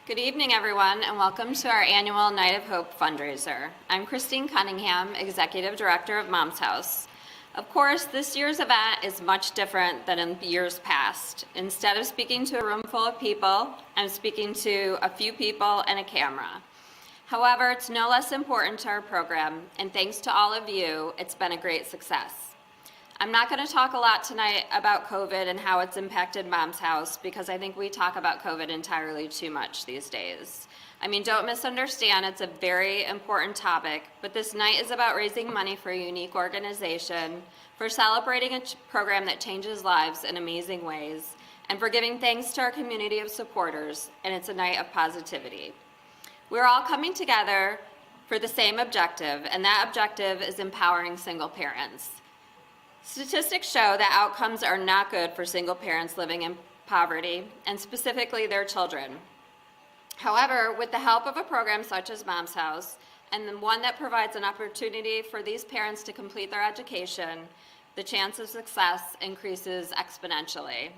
Good evening, everyone, and welcome to our annual Night of Hope fundraiser. I'm Christine Cunningham, Executive Director of Mom's House. Of course, this year's event is much different than in years past. Instead of speaking to a room full of people, I'm speaking to a few people and a camera. However, it's no less important to our program, and thanks to all of you, it's been a great success. I'm not going to talk a lot tonight about COVID and how it's impacted Mom's House because I think we talk about COVID entirely too much these days. I mean, don't misunderstand, it's a very important topic, but this night is about raising money for a unique organization, for celebrating a program that changes lives in amazing ways, and for giving thanks to our community of supporters, and it's a night of positivity. We're all coming together for the same objective, and that objective is empowering single parents. Statistics show that outcomes are not good for single parents living in poverty, and specifically their children. However, with the help of a program such as Mom's House, and the one that provides an opportunity for these parents to complete their education, the chance of success increases exponentially.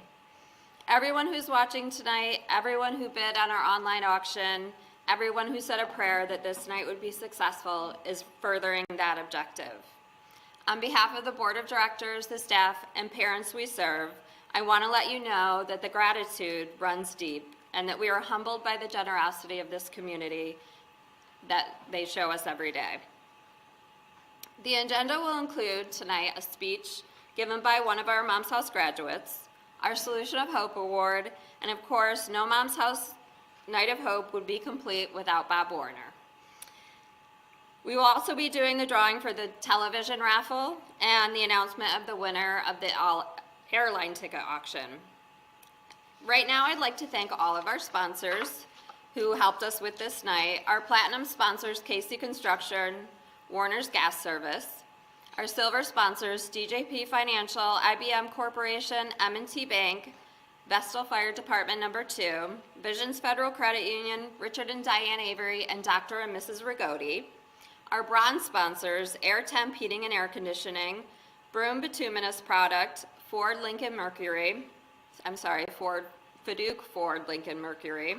Everyone who's watching tonight, everyone who bid on our online auction, everyone who said a prayer that this night would be successful is furthering that objective. On behalf of the Board of Directors, the staff, and parents we serve, I want to let you know that the gratitude runs deep and that we are humbled by the generosity of this community that they show us every day. The agenda will include tonight a speech given by one of our Mom's House graduates, our Solution of Hope Award, and of course, no Mom's House Night of Hope would be complete without Bob Warner. We will also be doing the drawing for the television raffle and the announcement of the winner of the airline ticket auction. Right now, I'd like to thank all of our sponsors who helped us with this night. Our platinum sponsors, Casey Construction, Warner's Gas Service. Our silver sponsors, DJP Financial, IBM Corporation, M&T Bank, Vestal Fire Department No. 2, Visions Federal Credit Union, Richard and Diane Avery, and Dr. and Mrs. Rigotti. Our bronze sponsors, Air Temp Heating and Air Conditioning, Broom Bituminous Product, Ford Feduke Ford Lincoln Mercury,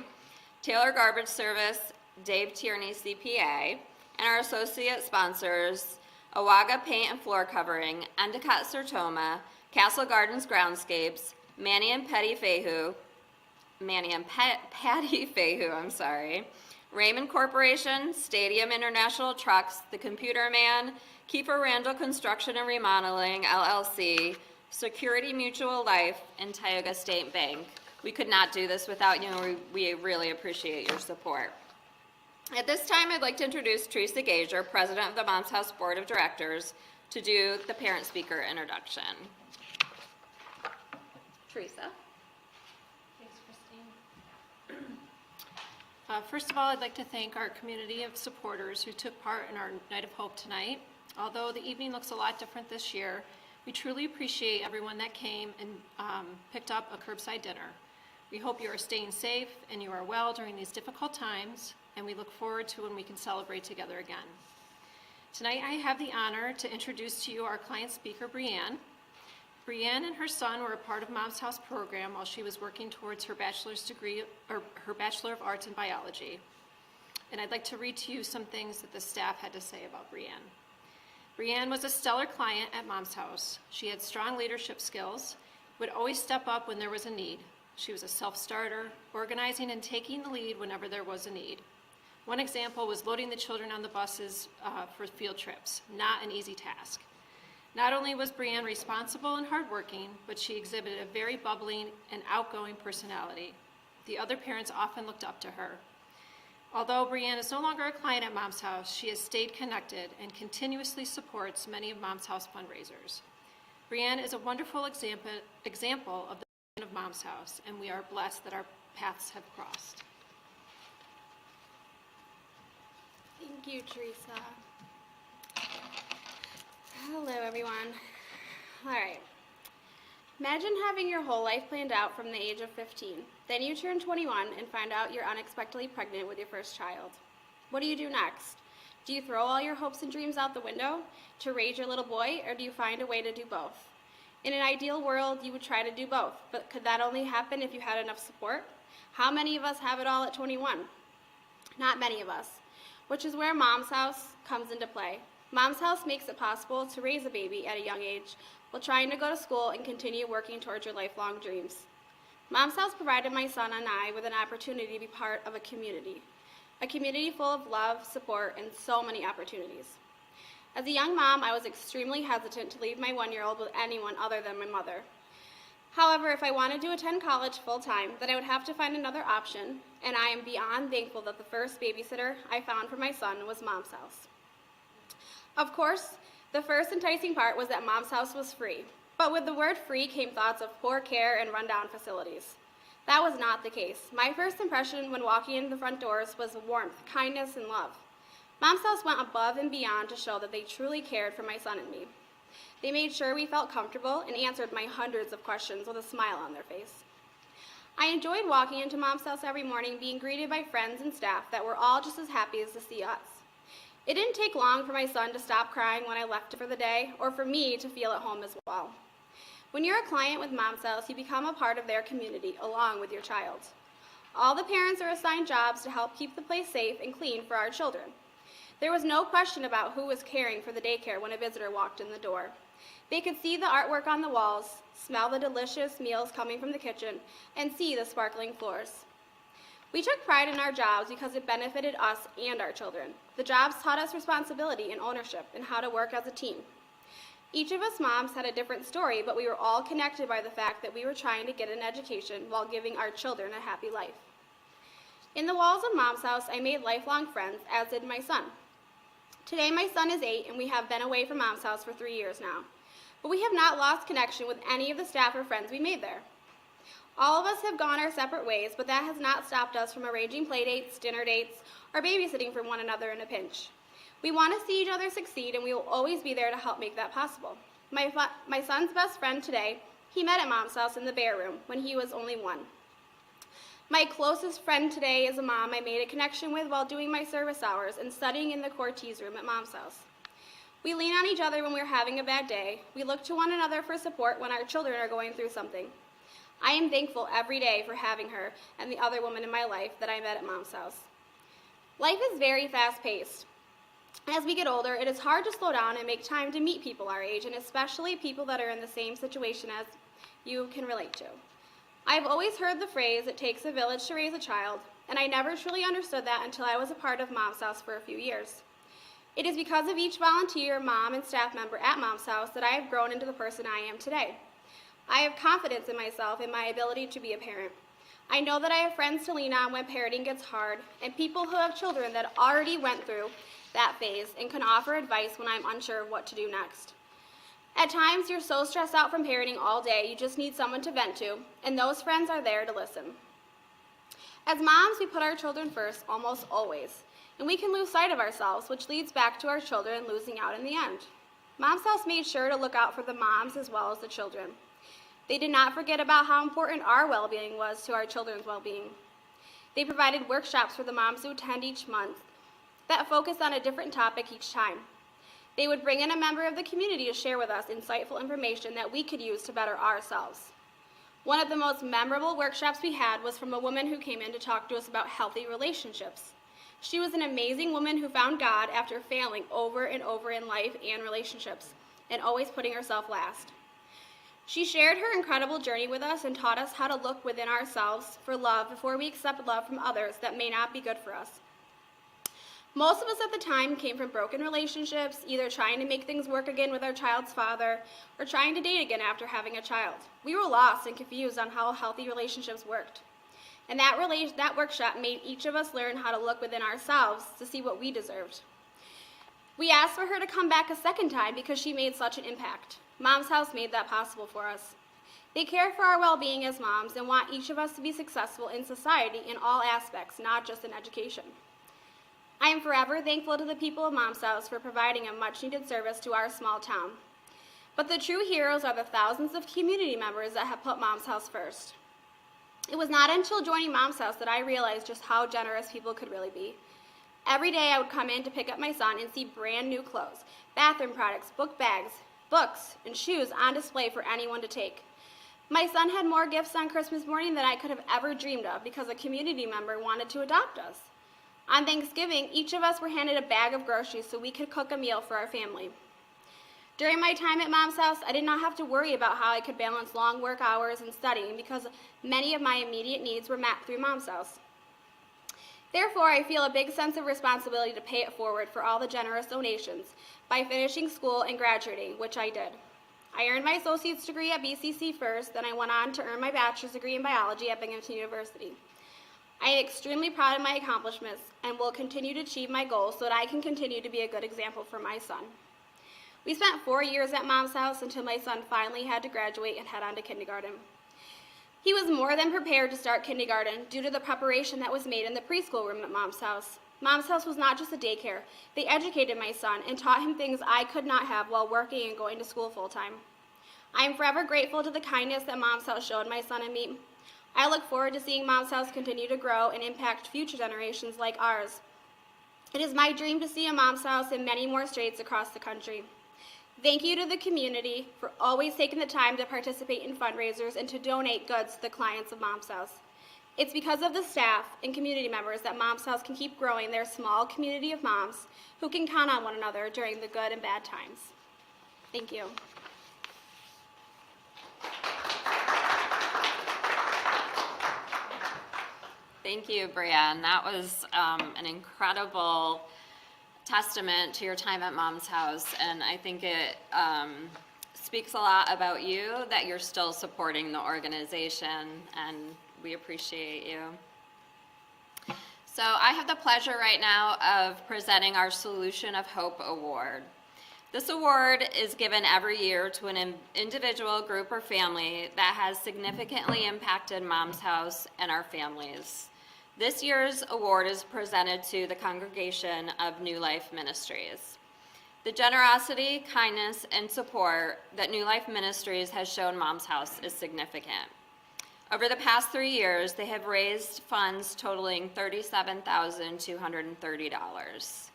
Taylor Garbage Service, Dave Tierney CPA, and our associate sponsors, Awaga Paint and Floor Covering, Endicott Sertoma, Castle Gardens Groundscapes, Manny and Patti Feijoo, Raymond Corporation, Stadium International Trucks, The Computer Man, Keifer-Randall Construction and Remodeling, LLC, Security Mutual Life, and Tioga State Bank. We could not do this without you. We really appreciate your support. At this time, I'd like to introduce Teresa Gager, President of the Mom's House Board of Directors, to do the parent speaker introduction. Teresa. First of all, I'd like to thank our community of supporters who took part in our Night of Hope tonight. Although the evening looks a lot different this year, we truly appreciate everyone that came and picked up a curbside dinner. We hope you are staying safe and you are well during these difficult times, and we look forward to when we can celebrate together again. Tonight, I have the honor to introduce to you our client speaker, Brianne. Brianne and her son were a part of Mom's House program while she was working towards her bachelor's degree, or her Bachelor of Arts in Biology. And I'd like to read to you some things that the staff had to say about Brianne. Brianne was a stellar client at Mom's House. She had strong leadership skills, would always step up when there was a need. She was a self-starter, organizing and taking the lead whenever there was a need. One example was loading the children on the buses for field trips, not an easy task. Not only was Brianne responsible and hardworking, but she exhibited a very bubbling and outgoing personality. The other parents often looked up to her. Although Brianne is no longer a client at Mom's House, she has stayed connected and continuously supports many of Mom's House fundraisers. Brianne is a wonderful example of the mission of Mom's House, and we are blessed that our paths have crossed. Thank you, Teresa. Hello, everyone. All right. Imagine having your whole life planned out from the age of 15. Then you turn 21 and find out you're unexpectedly pregnant with your first child. What do you do next? Do you throw all your hopes and dreams out the window to raise your little boy, or do you find a way to do both? In an ideal world, you would try to do both, but could that only happen if you had enough support? How many of us have it all at 21? Not many of us, which is where Mom's House comes into play. Mom's House makes it possible to raise a baby at a young age while trying to go to school and continue working towards your lifelong dreams. Mom's House provided my son and I with an opportunity to be part of a community full of love, support, and so many opportunities. As a young mom, I was extremely hesitant to leave my 1-year-old with anyone other than my mother. However, if I wanted to attend college full-time, then I would have to find another option, and I am beyond thankful that the first babysitter I found for my son was Mom's House. Of course, the first enticing part was that Mom's House was free, but with the word free came thoughts of poor care and rundown facilities. That was not the case. My first impression when walking in the front doors was warmth, kindness, and love. Mom's House went above and beyond to show that they truly cared for my son and me. They made sure we felt comfortable and answered my hundreds of questions with a smile on their face. I enjoyed walking into Mom's House every morning, being greeted by friends and staff that were all just as happy as to see us. It didn't take long for my son to stop crying when I left for the day, or for me to feel at home as well. When you're a client with Mom's House, you become a part of their community along with your child. All the parents are assigned jobs to help keep the place safe and clean for our children. There was no question about who was caring for the daycare when a visitor walked in the door. They could see the artwork on the walls, smell the delicious meals coming from the kitchen, and see the sparkling floors. We took pride in our jobs because it benefited us and our children. The jobs taught us responsibility and ownership and how to work as a team. Each of us moms had a different story, but we were all connected by the fact that we were trying to get an education while giving our children a happy life. In the walls of Mom's House, I made lifelong friends, as did my son. Today, my son is 8, and we have been away from Mom's House for 3 years now. But we have not lost connection with any of the staff or friends we made there. All of us have gone our separate ways, but that has not stopped us from arranging play dates, dinner dates, or babysitting for one another in a pinch. We want to see each other succeed, and we will always be there to help make that possible. My son's best friend today, he met at Mom's House in the bear room when he was only 1. My closest friend today is a mom I made a connection with while doing my service hours and studying in the Cortese room at Mom's House. We lean on each other when we're having a bad day. We look to one another for support when our children are going through something. I am thankful every day for having her and the other woman in my life that I met at Mom's House. Life is very fast-paced. As we get older, it is hard to slow down and make time to meet people our age, and especially people that are in the same situation as you can relate to. I've always heard the phrase, "It takes a village to raise a child," and I never truly understood that until I was a part of Mom's House for a few years. It is because of each volunteer, mom, and staff member at Mom's House that I have grown into the person I am today. I have confidence in myself and my ability to be a parent. I know that I have friends to lean on when parenting gets hard, and people who have children that already went through that phase and can offer advice when I'm unsure of what to do next. At times, you're so stressed out from parenting all day, you just need someone to vent to, and those friends are there to listen. As moms, we put our children first almost always, and we can lose sight of ourselves, which leads back to our children losing out in the end. Mom's House made sure to look out for the moms as well as the children. They did not forget about how important our well-being was to our children's well-being. They provided workshops for the moms who attend each month that focused on a different topic each time. They would bring in a member of the community to share with us insightful information that we could use to better ourselves. One of the most memorable workshops we had was from a woman who came in to talk to us about healthy relationships. She was an amazing woman who found God after failing over and over in life and relationships, and always putting herself last. She shared her incredible journey with us and taught us how to look within ourselves for love before we accept love from others that may not be good for us. Most of us at the time came from broken relationships, either trying to make things work again with our child's father or trying to date again after having a child. We were lost and confused on how healthy relationships worked. And that workshop made each of us learn how to look within ourselves to see what we deserved. We asked for her to come back a second time because she made such an impact. Mom's House made that possible for us. They care for our well-being as moms and want each of us to be successful in society in all aspects, not just in education. I am forever thankful to the people of Mom's House for providing a much-needed service to our small town. But the true heroes are the thousands of community members that have put Mom's House first. It was not until joining Mom's House that I realized just how generous people could really be. Every day I would come in to pick up my son and see brand new clothes, bathroom products, book bags, books, and shoes on display for anyone to take. My son had more gifts on Christmas morning than I could have ever dreamed of because a community member wanted to adopt us. On Thanksgiving, each of us were handed a bag of groceries so we could cook a meal for our family. During my time at Mom's house, I did not have to worry about how I could balance long work hours and studying because many of my immediate needs were met through Mom's house. Therefore, I feel a big sense of responsibility to pay it forward for all the generous donations by finishing school and graduating, which I did. I earned my associate's degree at BCC first, then I went on to earn my bachelor's degree in biology at Binghamton University. I am extremely proud of my accomplishments and will continue to achieve my goals so that I can continue to be a good example for my son. We spent 4 years at Mom's house until my son finally had to graduate and head on to kindergarten. He was more than prepared to start kindergarten due to the preparation that was made in the preschool room at Mom's house. Mom's house was not just a daycare. They educated my son and taught him things I could not have while working and going to school full-time. I am forever grateful to the kindness that Mom's house showed my son and me. I look forward to seeing Mom's house continue to grow and impact future generations like ours. It is my dream to see a Mom's house in many more states across the country. Thank you to the community for always taking the time to participate in fundraisers and to donate goods to the clients of Mom's house. It's because of the staff and community members that Mom's house can keep growing their small community of moms who can count on one another during the good and bad times. Thank you. Thank you, Brianne. That was an incredible testament to your time at Mom's house, and I think it speaks a lot about you that you're still supporting the organization, and we appreciate you. So I have the pleasure right now of presenting our Solution of Hope Award. This award is given every year to an individual, group, or family that has significantly impacted Mom's house and our families. This year's award is presented to the congregation of New Life Ministries. The generosity, kindness, and support that New Life Ministries has shown Mom's house is significant. Over the past 3 years, they have raised funds totaling $37,230.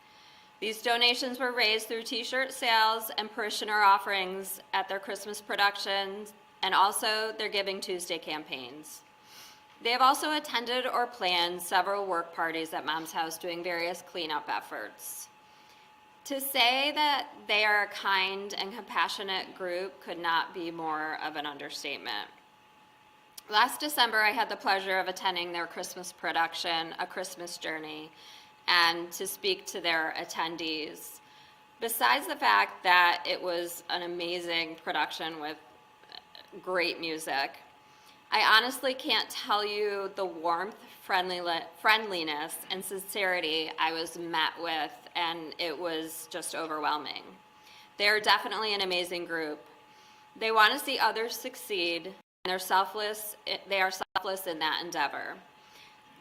These donations were raised through t-shirt sales and parishioner offerings at their Christmas productions and also their Giving Tuesday campaigns. They have also attended or planned several work parties at Mom's house doing various cleanup efforts. To say that they are a kind and compassionate group could not be more of an understatement. Last December, I had the pleasure of attending their Christmas production, A Christmas Journey, and to speak to their attendees. Besides the fact that it was an amazing production with great music, I honestly can't tell you the warmth, friendliness, and sincerity I was met with, and it was just overwhelming. They're definitely an amazing group. They want to see others succeed, and they are selfless in that endeavor.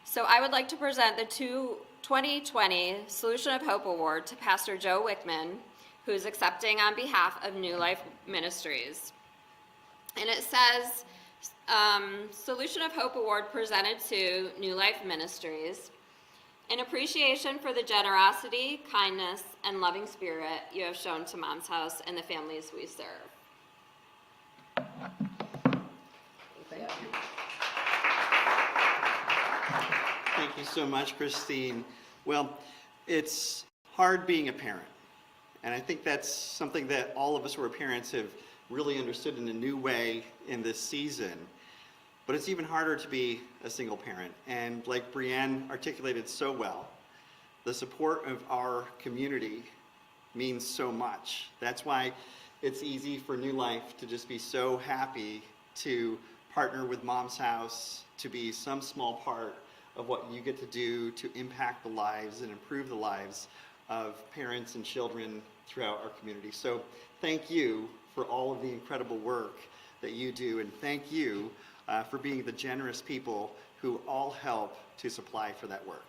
So I would like to present the 2020 Solution of Hope Award to Pastor Joe Wickman, who is accepting on behalf of New Life Ministries. And it says, Solution of Hope Award presented to New Life Ministries in appreciation for the generosity, kindness, and loving spirit you have shown to Mom's house and the families we serve. Thank you. Thank you so much, Christine. Well, it's hard being a parent, and I think that's something that all of us who are parents have really understood in a new way in this season. But it's even harder to be a single parent. And like Brianne articulated so well, the support of our community means so much. That's why it's easy for New Life to just be so happy to partner with Mom's House, to be some small part of what you get to do to impact the lives and improve the lives of parents and children throughout our community. So thank you for all of the incredible work that you do, and thank you for being the generous people who all help to supply for that work.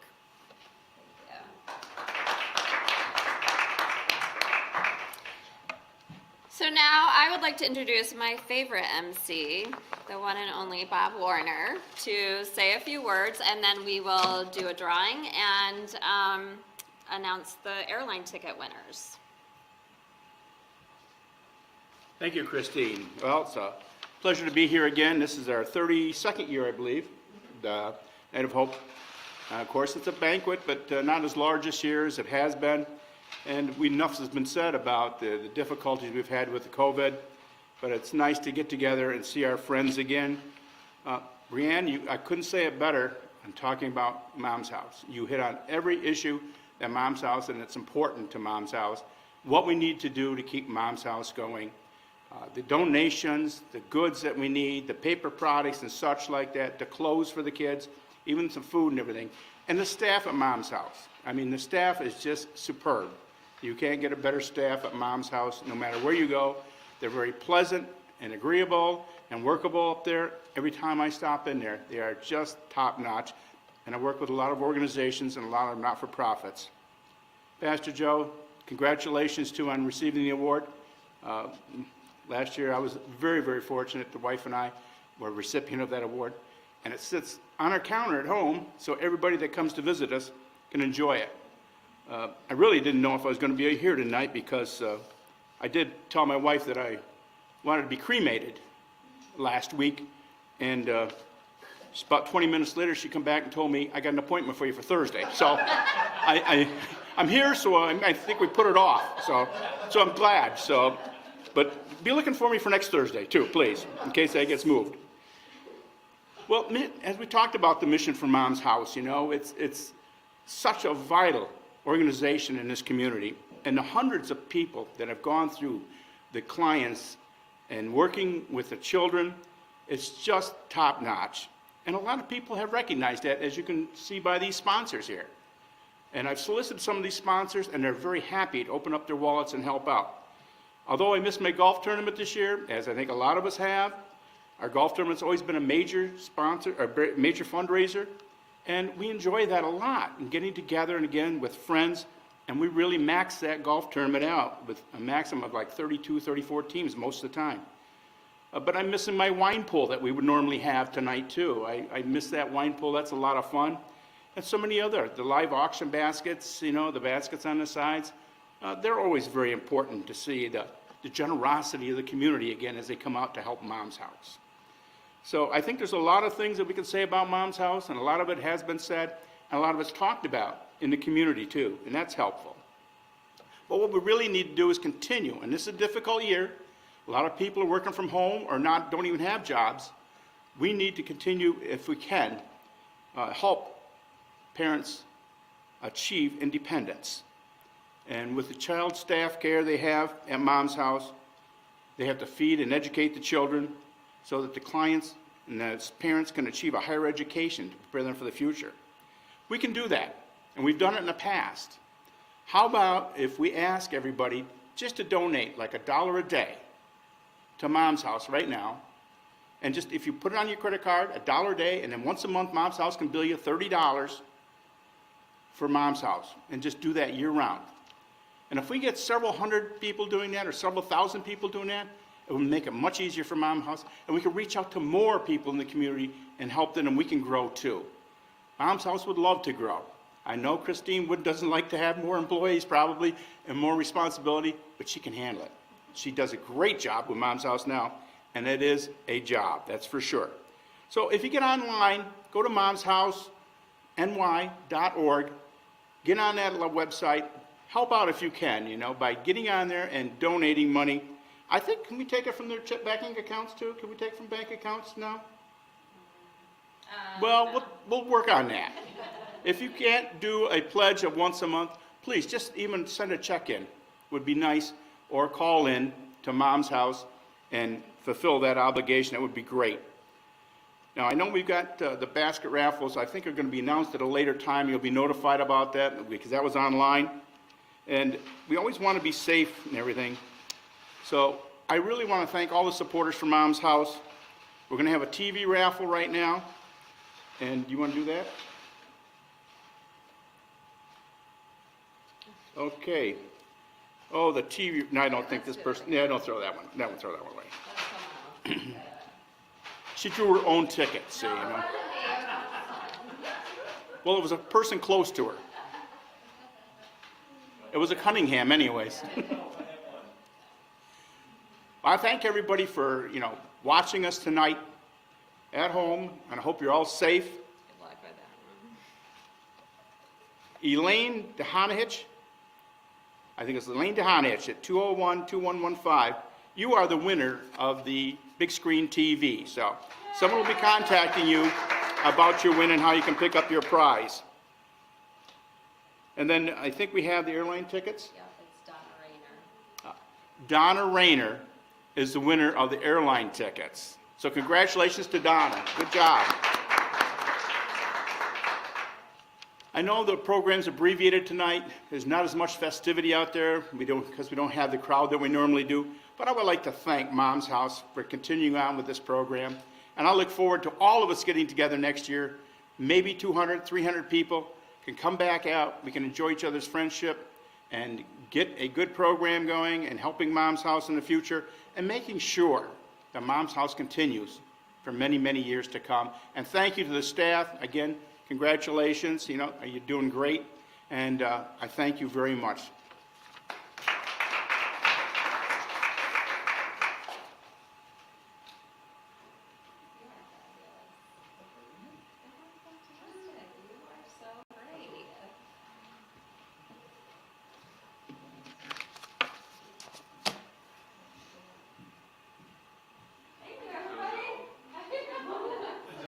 So now I would like to introduce my favorite MC, the one and only Bob Warner, to say a few words, and then we will do a drawing and announce the airline ticket winners. Thank you, Christine. Well, it's a Pleasure to be here again. This is our 32nd year, I believe, the Night of Hope. Of course, it's a banquet, but not as large this year as it has been. And enough has been said about the difficulties we've had with the COVID, but it's nice to get together and see our friends again. Brianne, I couldn't say it better in talking about Mom's House. You hit on every issue at Mom's House, and it's important to Mom's House. What we need to do to keep Mom's House going. The donations, the goods that we need, the paper products and such like that, the clothes for the kids, even some food and everything. And the staff at Mom's House. I mean, the staff is just superb. You can't get a better staff at Mom's House no matter where you go. They're very pleasant and agreeable and workable up there. Every time I stop in there, they are just top-notch. And I work with a lot of organizations and a lot of not-for-profits. Pastor Joe, congratulations too on receiving the award. Last year I was very, very fortunate. The wife and I were a recipient of that award. And it sits on our counter at home so everybody that comes to visit us can enjoy it. I really didn't know if I was going to be here tonight because I did tell my wife that I wanted to be cremated last week. And about 20 minutes later, she come back and told me, I got an appointment for you for Thursday. So I'm here, so I think we put it off. So I'm glad. But be looking for me for next Thursday, too, please, in case that gets moved. Well, as we talked about the mission for Mom's House, you know, it's such a vital organization in this community. And the hundreds of people that have gone through the clients and working with the children, it's just top-notch. And a lot of people have recognized that, as you can see by these sponsors here. And I've solicited some of these sponsors, and they're very happy to open up their wallets and help out. Although I missed my golf tournament this year, as I think a lot of us have, our golf tournament's always been a major sponsor, or major fundraiser, and we enjoy that a lot, and getting together and again with friends, and we really max that golf tournament out with a maximum of like 32, 34 teams most of the time. But I'm missing my wine pool that we would normally have tonight too. I miss that wine pool. That's a lot of fun. And so many other, the live auction baskets, you know, the baskets on the sides, they're always very important to see the generosity of the community again as they come out to help Mom's House. So I think there's a lot of things that we can say about Mom's House, and a lot of it has been said, and a lot of it's talked about in the community too, and that's helpful. But what we really need to do is continue, and this is a difficult year. A lot of people are working from home or don't even have jobs. We need to continue, if we can, help parents achieve independence. And with the child staff care they have at Mom's House, they have to feed and educate the children so that the clients and the parents can achieve a higher education to prepare them for the future. We can do that, and we've done it in the past. How about if we ask everybody just to donate like $1 a day to Mom's House right now, and just if you put it on your credit card, $1 a day, and then once a month Mom's House can bill you $30 for Mom's House, and just do that year round. And if we get several hundred people doing that or several thousand people doing that, it will make it much easier for Mom's House, and we can reach out to more people in the community and help them, and we can grow too. Mom's House would love to grow. I know Christine doesn't like to have more employees probably and more responsibility, but she can handle it. She does a great job with Mom's House now, and it is a job, that's for sure. So if you get online, go to momshouseny.org, get on that website, help out if you can, you know, by getting on there and donating money. I think, can we take it from their banking accounts too? Can we take it from bank accounts now? Well, we'll work on that. If you can't do a pledge of once a month, please just even send a check in, would be nice, or call in to Mom's House and fulfill that obligation. That would be great. Now, I know we've got the basket raffles. I think are going to be announced at a later time. You'll be notified about that because that was online. And we always want to be safe and everything. So I really want to thank all the supporters from Mom's House. We're going to have a TV raffle right now. And you want to do that? Okay. Oh, the TV. No, I don't think this person. Yeah, don't throw that one. Throw that one away. She drew her own ticket, see, you know. Well, it was a person close to her. It was a Cunningham, anyways. I thank everybody for, watching us tonight at home, and I hope you're all safe. Good luck with that Elaine DeHanahich, I think it's Elaine DeHanahich at 201-2115. You are the winner of the big screen TV. So someone will be contacting you about your win and how you can pick up your prize. And then I think we have the airline tickets. one. Yep, it's Donna Rayner. Donna Rayner is the winner of the airline tickets. So congratulations to Donna. Good job. I know the program's abbreviated tonight. There's not as much festivity out there because we don't have the crowd that we normally do. But I would like to thank Mom's House for continuing on with this program. And I look forward to all of us getting together next year. Maybe 200, 300 people can come back out. We can enjoy each other's friendship and get a good program going and helping Mom's House in the future and making sure that Mom's House continues for many, many years to come. And thank you to the staff. Again, congratulations. You're doing great. And I thank you very much.